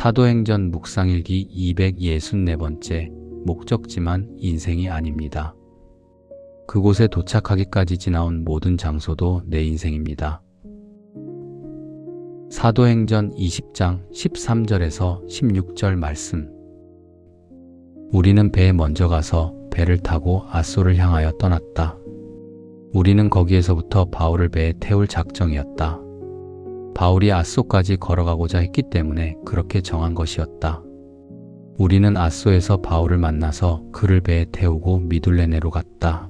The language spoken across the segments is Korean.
사도행전 묵상일기 264번째 목적지만 인생이 아닙니다. 그곳에 도착하기까지 지나온 모든 장소도 내 인생입니다. 사도행전 20장 13절에서 16절 말씀. 우리는 배에 먼저 가서 배를 타고 앗소를 향하여 떠났다. 우리는 거기에서부터 바울을 배에 태울 작정이었다. 바울이 앗소까지 걸어가고자 했기 때문에 그렇게 정한 것이었다. 우리는 앗소에서 바울을 만나서 그를 배에 태우고 미둘레네로 갔다.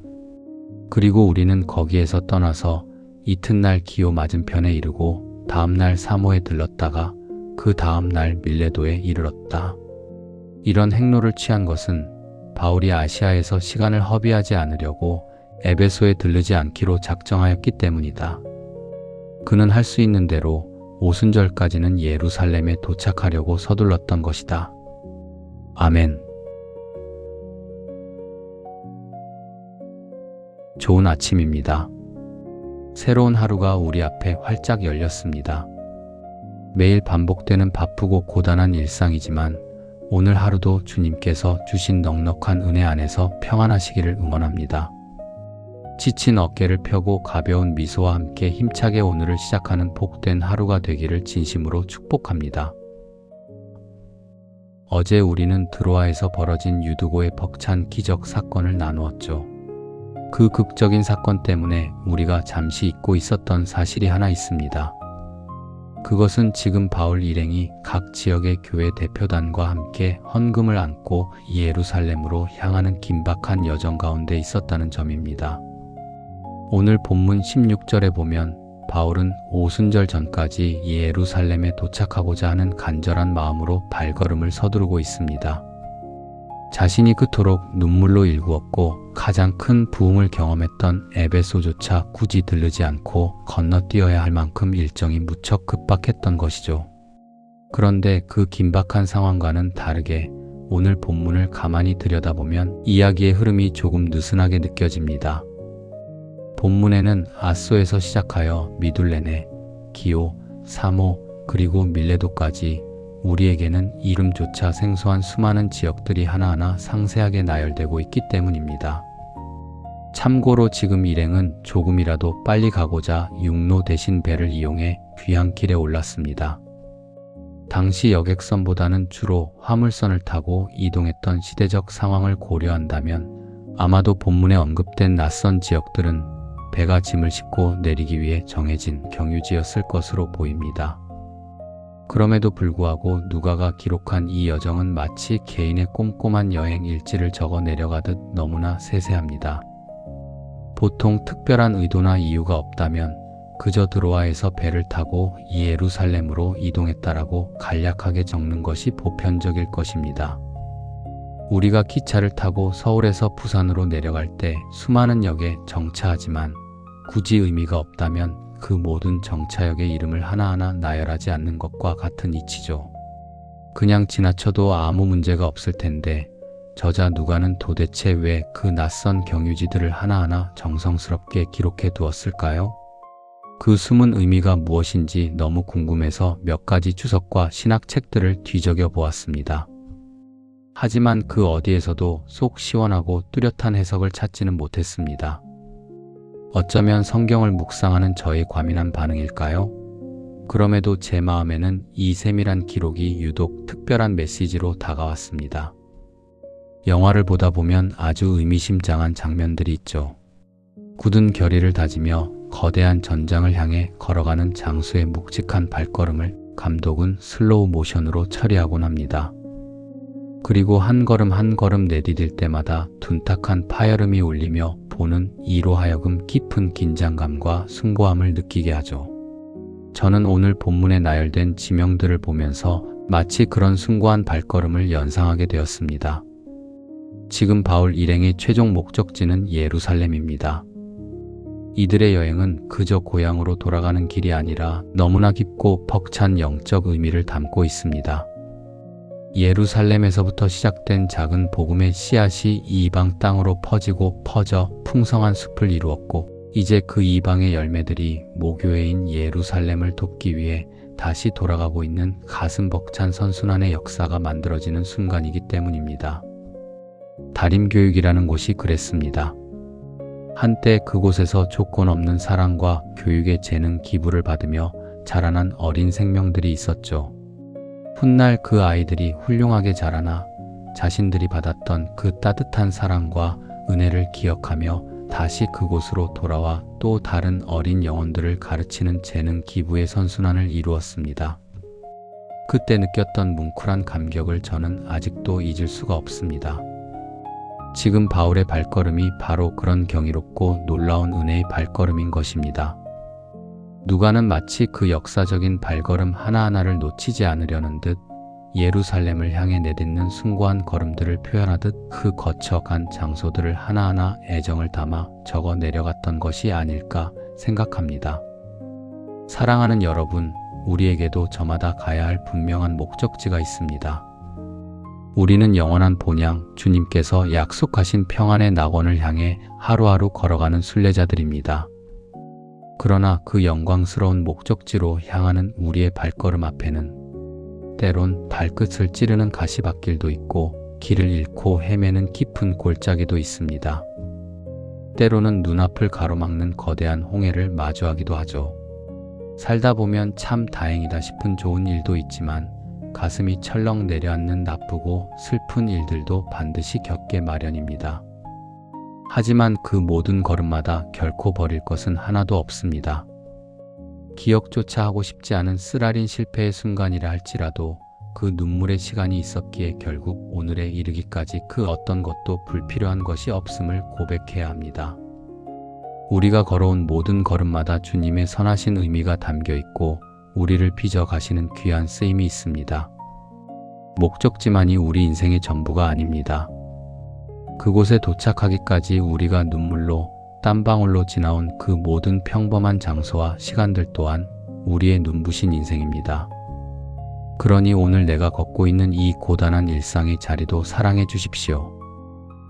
그리고 우리는 거기에서 떠나서 이튿날 기오 맞은편에 이르고 다음날 사모에 들렀다가 그 다음날 밀레도에 이르렀다. 이런 행로를 취한 것은 바울이 아시아에서 시간을 허비하지 않으려고 에베소에 들르지 않기로 작정하였기 때문이다. 그는 할 수 있는 대로 오순절까지는 예루살렘에 도착하려고 서둘렀던 것이다. 아멘. 좋은 아침입니다. 새로운 하루가 우리 앞에 활짝 열렸습니다. 매일 반복되는 바쁘고 고단한 일상이지만 오늘 하루도 주님께서 주신 넉넉한 은혜 안에서 평안하시기를 응원합니다. 지친 어깨를 펴고 가벼운 미소와 함께 힘차게 오늘을 시작하는 복된 하루가 되기를 진심으로 축복합니다. 어제 우리는 드로아에서 벌어진 유두고의 벅찬 기적 사건을 나누었죠. 그 극적인 사건 때문에 우리가 잠시 잊고 있었던 사실이 하나 있습니다. 그것은 지금 바울 일행이 각 지역의 교회 대표단과 함께 헌금을 안고 예루살렘으로 향하는 긴박한 여정 가운데 있었다는 점입니다. 오늘 본문 16절에 보면 바울은 오순절 전까지 예루살렘에 도착하고자 하는 간절한 마음으로 발걸음을 서두르고 있습니다. 자신이 그토록 눈물로 일구었고 가장 큰 부흥을 경험했던 에베소조차 굳이 들르지 않고 건너뛰어야 할 만큼 일정이 무척 급박했던 것이죠. 그런데 그 긴박한 상황과는 다르게 오늘 본문을 가만히 들여다보면 이야기의 흐름이 조금 느슨하게 느껴집니다. 본문에는 앗소에서 시작하여 미둘레네, 기오, 사모, 그리고 밀레도까지 우리에게는 이름조차 생소한 수많은 지역들이 하나하나 상세하게 나열되고 있기 때문입니다. 참고로 지금 일행은 조금이라도 빨리 가고자 육로 대신 배를 이용해 귀향길에 올랐습니다. 당시 여객선보다는 주로 화물선을 타고 이동했던 시대적 상황을 고려한다면 아마도 본문에 언급된 낯선 지역들은 배가 짐을 싣고 내리기 위해 정해진 경유지였을 것으로 보입니다. 그럼에도 불구하고 누가가 기록한 이 여정은 마치 개인의 꼼꼼한 여행 일지를 적어 내려가듯 너무나 세세합니다. 보통 특별한 의도나 이유가 없다면 그저 드로아에서 배를 타고 예루살렘으로 이동했다라고 간략하게 적는 것이 보편적일 것입니다. 우리가 기차를 타고 서울에서 부산으로 내려갈 때 수많은 역에 정차하지만 굳이 의미가 없다면 그 모든 정차역의 이름을 하나하나 나열하지 않는 것과 같은 이치죠. 그냥 지나쳐도 아무 문제가 없을 텐데 저자 누가는 도대체 왜 그 낯선 경유지들을 하나하나 정성스럽게 기록해 두었을까요? 그 숨은 의미가 무엇인지 너무 궁금해서 몇 가지 주석과 신학책들을 뒤적여 보았습니다. 하지만 그 어디에서도 속 시원하고 뚜렷한 해석을 찾지는 못했습니다. 어쩌면 성경을 묵상하는 저의 과민한 반응일까요? 그럼에도 제 마음에는 이 세밀한 기록이 유독 특별한 메시지로 다가왔습니다. 영화를 보다 보면 아주 의미심장한 장면들이 있죠. 굳은 결의를 다지며 거대한 전장을 향해 걸어가는 장수의 묵직한 발걸음을 감독은 슬로우 모션으로 처리하곤 합니다. 그리고 한 걸음 한 걸음 내디딜 때마다 둔탁한 파열음이 울리며 보는 이로 하여금 깊은 긴장감과 숭고함을 느끼게 하죠. 저는 오늘 본문에 나열된 지명들을 보면서 마치 그런 숭고한 발걸음을 연상하게 되었습니다. 지금 바울 일행의 최종 목적지는 예루살렘입니다. 이들의 여행은 그저 고향으로 돌아가는 길이 아니라 너무나 깊고 벅찬 영적 의미를 담고 있습니다. 예루살렘에서부터 시작된 작은 복음의 씨앗이 이방 땅으로 퍼지고 퍼져 풍성한 숲을 이루었고 이제 그 이방의 열매들이 모교회인 예루살렘을 돕기 위해 다시 돌아가고 있는 가슴 벅찬 선순환의 역사가 만들어지는 순간이기 때문입니다. 다림교육이라는 곳이 그랬습니다. 한때 그곳에서 조건 없는 사랑과 교육의 재능 기부를 받으며 자라난 어린 생명들이 있었죠. 훗날 그 아이들이 훌륭하게 자라나 자신들이 받았던 그 따뜻한 사랑과 은혜를 기억하며 다시 그곳으로 돌아와 또 다른 어린 영혼들을 가르치는 재능 기부의 선순환을 이루었습니다. 그때 느꼈던 뭉클한 감격을 저는 아직도 잊을 수가 없습니다. 지금 바울의 발걸음이 바로 그런 경이롭고 놀라운 은혜의 발걸음인 것입니다. 누가는 마치 그 역사적인 발걸음 하나하나를 놓치지 않으려는 듯 예루살렘을 향해 내딛는 숭고한 걸음들을 표현하듯 그 거쳐간 장소들을 하나하나 애정을 담아 적어 내려갔던 것이 아닐까 생각합니다. 사랑하는 여러분, 우리에게도 저마다 가야 할 분명한 목적지가 있습니다. 우리는 영원한 본향, 주님께서 약속하신 평안의 낙원을 향해 하루하루 걸어가는 순례자들입니다. 그러나 그 영광스러운 목적지로 향하는 우리의 발걸음 앞에는 때론 발끝을 찌르는 가시밭길도 있고 길을 잃고 헤매는 깊은 골짜기도 있습니다. 때로는 눈앞을 가로막는 거대한 홍해를 마주하기도 하죠. 살다 보면 참 다행이다 싶은 좋은 일도 있지만 가슴이 철렁 내려앉는 나쁘고 슬픈 일들도 반드시 겪게 마련입니다. 하지만 그 모든 걸음마다 결코 버릴 것은 하나도 없습니다. 기억조차 하고 싶지 않은 쓰라린 실패의 순간이라 할지라도 그 눈물의 시간이 있었기에 결국 오늘에 이르기까지 그 어떤 것도 불필요한 것이 없음을 고백해야 합니다. 우리가 걸어온 모든 걸음마다 주님의 선하신 의미가 담겨 있고 우리를 빚어 가시는 귀한 쓰임이 있습니다. 목적지만이 우리 인생의 전부가 아닙니다. 그곳에 도착하기까지 우리가 눈물로 땀방울로 지나온 그 모든 평범한 장소와 시간들 또한 우리의 눈부신 인생입니다. 그러니 오늘 내가 걷고 있는 이 고단한 일상의 자리도 사랑해 주십시오.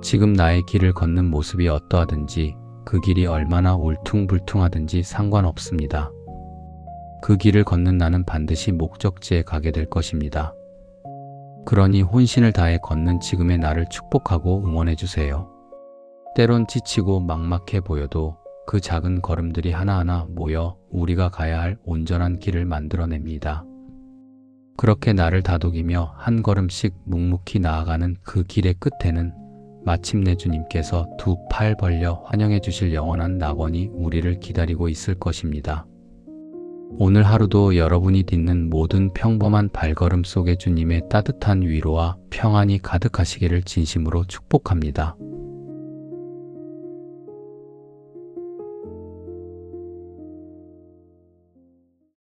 지금 나의 길을 걷는 모습이 어떠하든지 그 길이 얼마나 울퉁불퉁하든지 상관없습니다. 그 길을 걷는 나는 반드시 목적지에 가게 될 것입니다. 그러니 혼신을 다해 걷는 지금의 나를 축복하고 응원해 주세요. 때론 지치고 막막해 보여도 그 작은 걸음들이 하나하나 모여 우리가 가야 할 온전한 길을 만들어냅니다. 그렇게 나를 다독이며 한 걸음씩 묵묵히 나아가는 그 길의 끝에는 마침내 주님께서 두 팔 벌려 환영해 주실 영원한 낙원이 우리를 기다리고 있을 것입니다. 오늘 하루도 여러분이 딛는 모든 평범한 발걸음 속에 주님의 따뜻한 위로와 평안이 가득하시기를 진심으로 축복합니다.